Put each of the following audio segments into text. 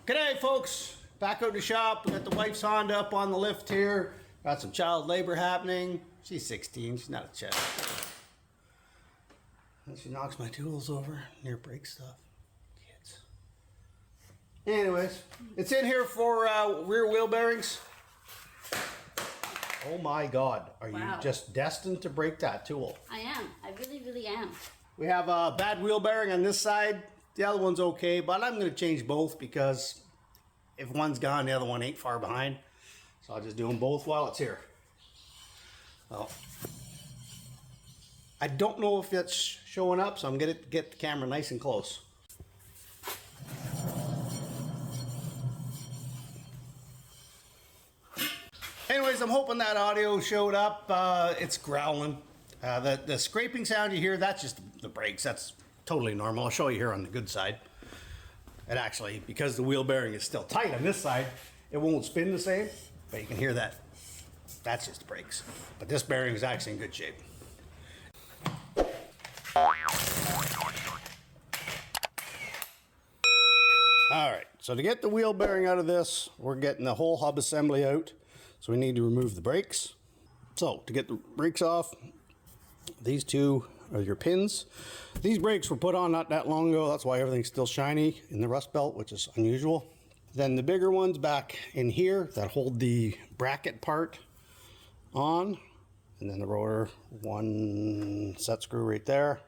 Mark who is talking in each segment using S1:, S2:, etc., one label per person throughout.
S1: G'day folks, back out the shop. We got the wife's Honda up on the lift here. Got some child labor happening. She's 16, she's not a child. And she knocks my tools over, near break stuff. Kids. Anyways, it's in here for rear wheel bearings. Oh my God, are you just destined to break that tool?
S2: I am, I really am.
S1: We have a bad wheel bearing on this side. The other one's okay, but I'm going to change both because if one's gone, the other one ain't far behind. So I'll just do them both while it's here. Well, I don't know if it's showing up, so I'm going to get the camera nice and close. Anyways, I'm hoping that audio showed up. It's growling. The scraping sound you hear, that's just the brakes. That's totally normal. I'll show you here on the good side. And actually, because the wheel bearing is still tight on this side, it won't spin the same, but you can hear that. That's just the brakes. But this bearing is actually in good shape. Alright, so to get the wheel bearing out of this, we're getting the whole hub assembly out. So we need to remove the brakes. So to get the brakes off, these two are your pins. These brakes were put on not that long ago. That's why everything's still shiny in the rust belt, which is unusual. Then the bigger ones back in here that hold the bracket part on. And then the rotor, one set screw right there.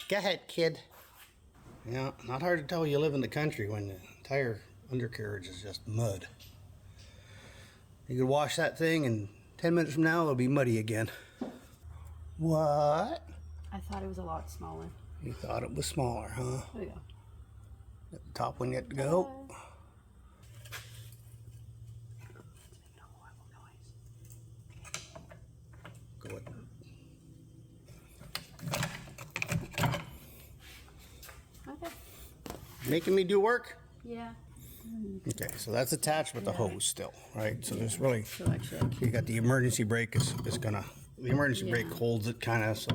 S1: Go ahead, kid. Yeah, not hard to tell you live in the country when the entire undercarriage is just mud. You could wash that thing and 10 minutes from now it'll be muddy again. What?
S2: I thought it was a lot smaller.
S1: You thought it was smaller, huh?
S2: There we go.
S1: Got the top one yet to go. Go with it.
S2: Okay.
S1: Making me do work?
S2: Yeah.
S1: Okay, so that's attached with the hose still, right? So there's really,
S2: So actually,
S1: you got the emergency brake is gonna, the emergency brake holds it kind of, so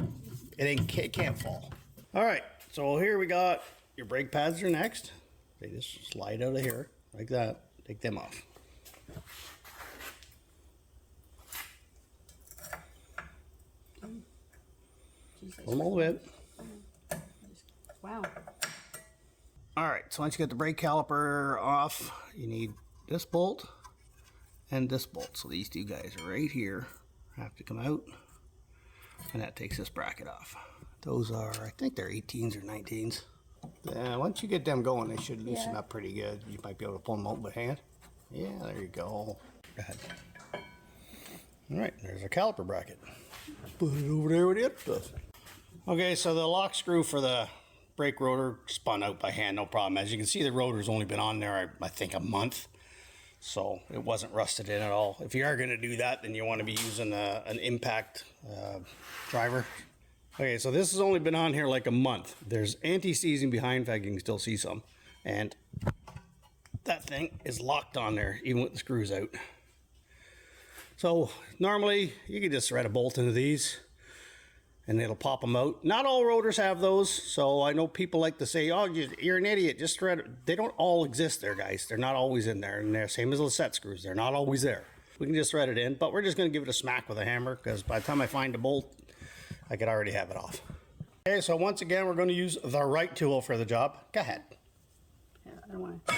S1: it can't fall. All right, so here we got your brake pads are next. They just slide out of here like that. Take them off. Pull them all the way.
S2: wow.
S1: All right, so once you get the brake caliper off, you need this bolt and this bolt. So these two guys are right here, have to come out, and that takes this bracket off. Those are, I think they're 18s or 19s. Once you get them going, they should loosen up pretty good. You might be able to pull them out by hand. Yeah, there you go. Go ahead. All right, there's a caliper bracket. Put it over there with the other stuff. Okay, so the lock screw for the brake rotor spun out by hand, no problem. As you can see, the rotor's only been on there, I think, a month. So it wasn't rusted in at all. If you are going to do that, then you want to be using an impact driver. Okay, so this has only been on here like a month. There's anti-seizing behind, in fact, you can still see some. And that thing is locked on there, even with the screws out. So normally, you can just thread a bolt into these and it'll pop them out. Not all rotors have those, so I know people like to say, oh, you're an idiot, just thread it. They don't all exist there, guys. They're not always in there, and they're same as the set screws. They're not always there. We can just thread it in, but we're just going to give it a smack with a hammer, because by the time I find a bolt, I could already have it off. Okay, so once again, we're going to use the right tool for the job. Go ahead.
S2: Yeah, I don't want to.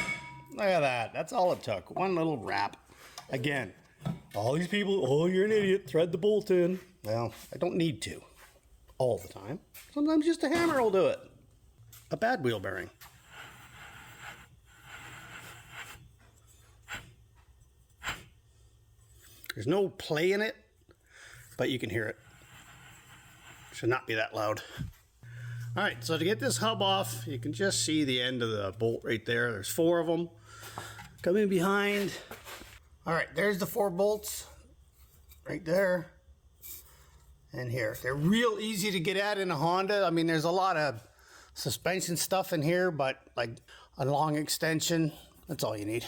S1: Look at that. That's all it took. One little wrap. Again, all these people, oh, you're an idiot, thread the bolt in. Well, I don't need to all the time. Sometimes just a hammer will do it. A bad wheel bearing. There's no play in it, but you can hear it. Should not be that loud. All right, so to get this hub off, you can just see the end of the bolt right there. There's 4 of them. Come in behind. All right, there's the 4 bolts right there. And here, they're real easy to get at in a Honda. I mean, there's a lot of suspension stuff in here, but like a long extension, that's all you need.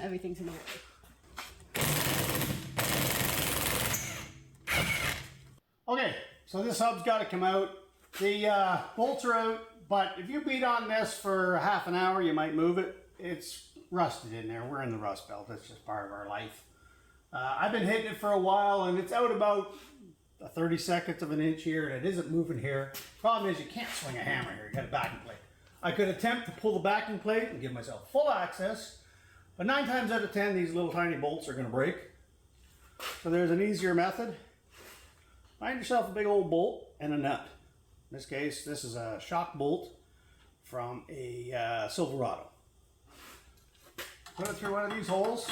S2: Everything's in the way.
S1: Okay, so this hub's got to come out. The bolts are out, but if you beat on this for half an hour, you might move it. It's rusted in there. We're in the rust belt. That's just part of our life. I've been hitting it for a while, and it's out about a 32nd of an inch here, and it isn't moving here. Problem is, you can't swing a hammer here. You got a backing plate. I could attempt to pull the backing plate and give myself full access, but 9 times out of 10, these little tiny bolts are going to break. So there's an easier method. Find yourself a big old bolt and a nut. In this case, this is a shock bolt from a Silverado. Put it through one of these holes,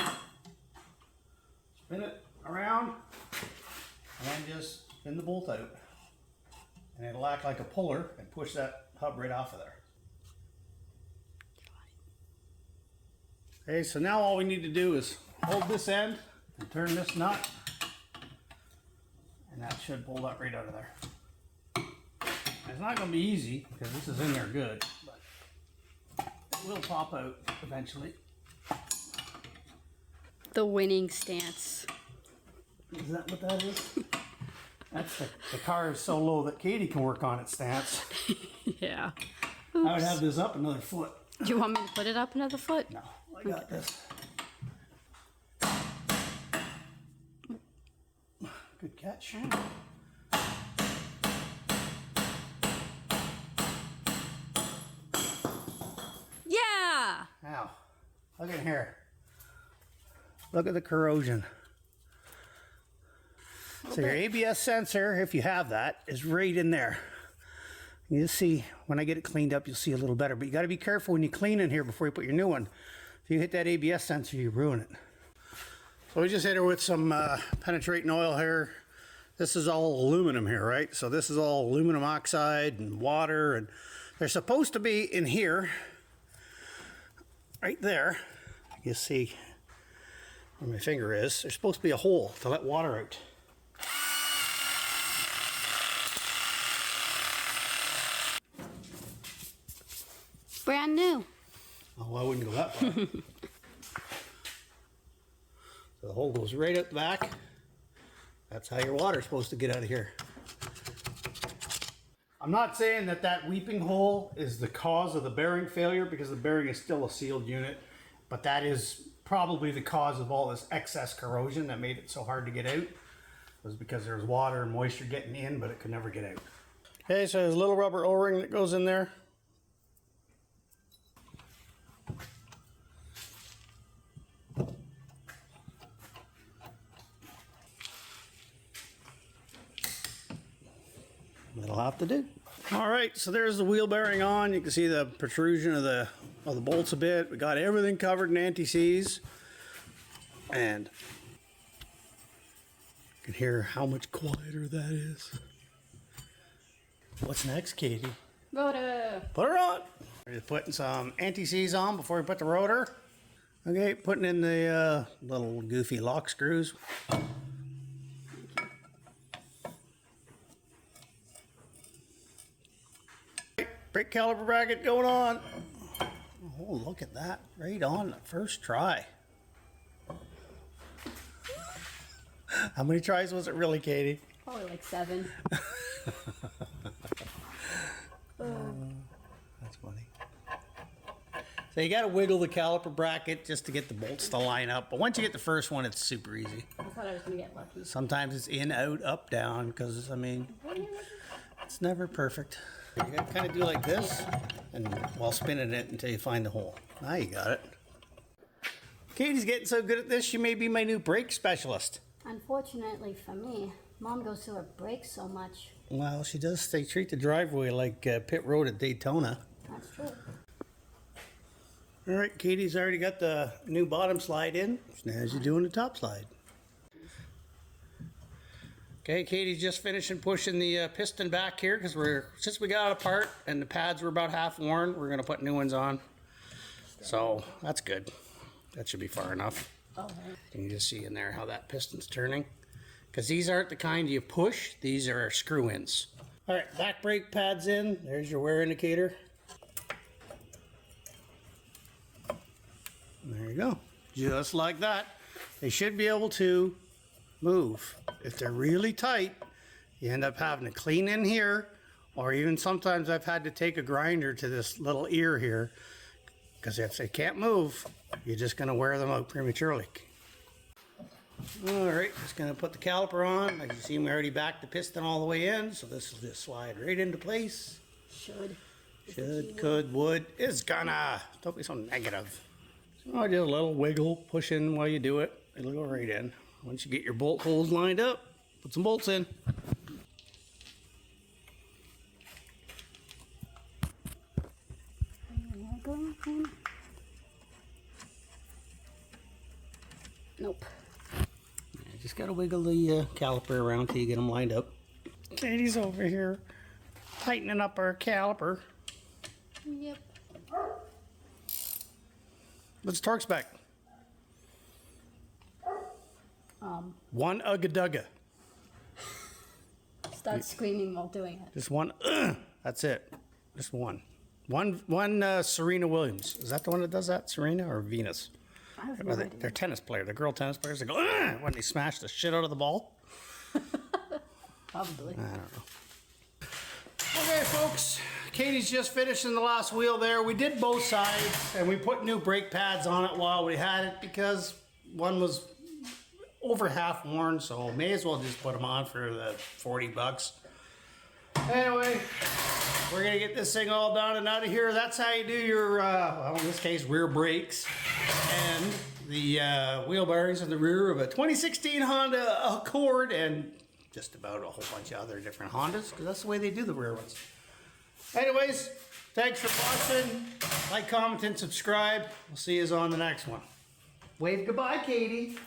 S1: spin it around, and then just spin the bolt out. And it'll act like a puller and push that hub right off of there. Okay, so now all we need to do is hold this end and turn this nut, and that should pull that right out of there. It's not going to be easy because this is in there good, but it will pop out eventually.
S2: The winning stance.
S1: Is that what that is? That's the car is so low that Katie can work on its stance.
S2: Yeah.
S1: Oops. I would have this up another foot.
S2: Do you want me to put it up another foot?
S1: No, I got this. Good catch.
S2: Yeah!
S1: Now, look at here. Look at the corrosion. So your ABS sensor, if you have that, is right in there. You see, when I get it cleaned up, you'll see a little better. But you got to be careful when you clean in here before you put your new one. If you hit that ABS sensor, you ruin it. So we just hit her with some penetrating oil here. This is all aluminum here, right? So this is all aluminum oxide and water. And they're supposed to be in here, right there. You see where my finger is. There's supposed to be a hole to let water out.
S2: Brand new.
S1: Oh, I wouldn't go that far. So the hole goes right out the back. That's how your water's supposed to get out of here. I'm not saying that that weeping hole is the cause of the bearing failure, because the bearing is still a sealed unit, but that is probably the cause of all this excess corrosion that made it so hard to get out. It was because there was water and moisture getting in, but it could never get out. Okay, so there's a little rubber O-ring that goes in there. That'll have to do. All right, so there's the wheel bearing on. You can see the protrusion of the bolts a bit. We got everything covered in anti-seize, and you can hear how much quieter that is. What's next, Katie?
S2: Rotor.
S1: Put her on. We're just putting some anti-seize on before we put the rotor. Okay, putting in the little goofy lock screws. Brake caliper bracket going on. Oh, look at that. Right on the first try. How many tries was it really, Katie?
S2: Probably like 7.
S1: That's funny. So you got to wiggle the caliper bracket just to get the bolts to line up. But once you get the first one, it's super easy.
S2: I thought I was going to get lucky.
S1: Sometimes it's in, out, up, down, because, I mean, it's never perfect. You got to kind of do like this, and while spinning it until you find the hole. Now you got it. Katie's getting so good at this, she may be my new brake specialist.
S3: Unfortunately for me, Mom goes through her brakes so much.
S1: Well, she does. They treat the driveway like pit road at Daytona.
S3: That's true.
S1: All right, Katie's already got the new bottom slide in. Now she's doing the top slide. Okay, Katie's just finishing pushing the piston back here because since we got it apart and the pads were about half worn, we're gonna put new ones on. So that's good. That should be far enough.
S2: Okay.
S1: You can just see in there how that piston's turning. Because these aren't the kind you push, these are screw-ins. All right, back brake pads in. There's your wear indicator. There you go. Just like that. They should be able to move. If they're really tight, you end up having to clean in here, or even sometimes I've had to take a grinder to this little ear here, because if they can't move, you're just going to wear them out prematurely. All right, just going to put the caliper on. Like you see, we already backed the piston all the way in, so this will just slide right into place.
S2: Should.
S1: Should, could, would, is gonna. Don't be so negative. So I do a little wiggle, push in while you do it. It'll go right in. Once you get your bolt holes lined up, put some bolts in.
S2: Nope.
S1: Yeah, just gotta wiggle the caliper around till you get them lined up. Katie's over here tightening up our caliper.
S2: Yep.
S1: What's torque spec? One ugga-dugga.
S2: Start screaming while doing it.
S1: Just one. That's it. Just one. One Serena Williams. Is that the one that does that? Serena or Venus?
S2: I have no idea.
S1: They're tennis players. They're girl tennis players. They go when they smash the shit out of the ball.
S2: Probably.
S1: I don't know. Okay, folks. Katie's just finishing the last wheel there. We did both sides, and we put new brake pads on it while we had it because one was over half worn, so may as well just put them on for the 40 bucks. Anyway, we're gonna get this thing all done and out of here. That's how you do your, well, in this case, rear brakes and the wheel bearings in the rear of a 2016 Honda Accord and just about a whole bunch of other different Hondas, because that's the way they do the rear ones. Anyways, thanks for watching. Like, comment, and subscribe. We'll see you on the next one. Wave goodbye, Katie.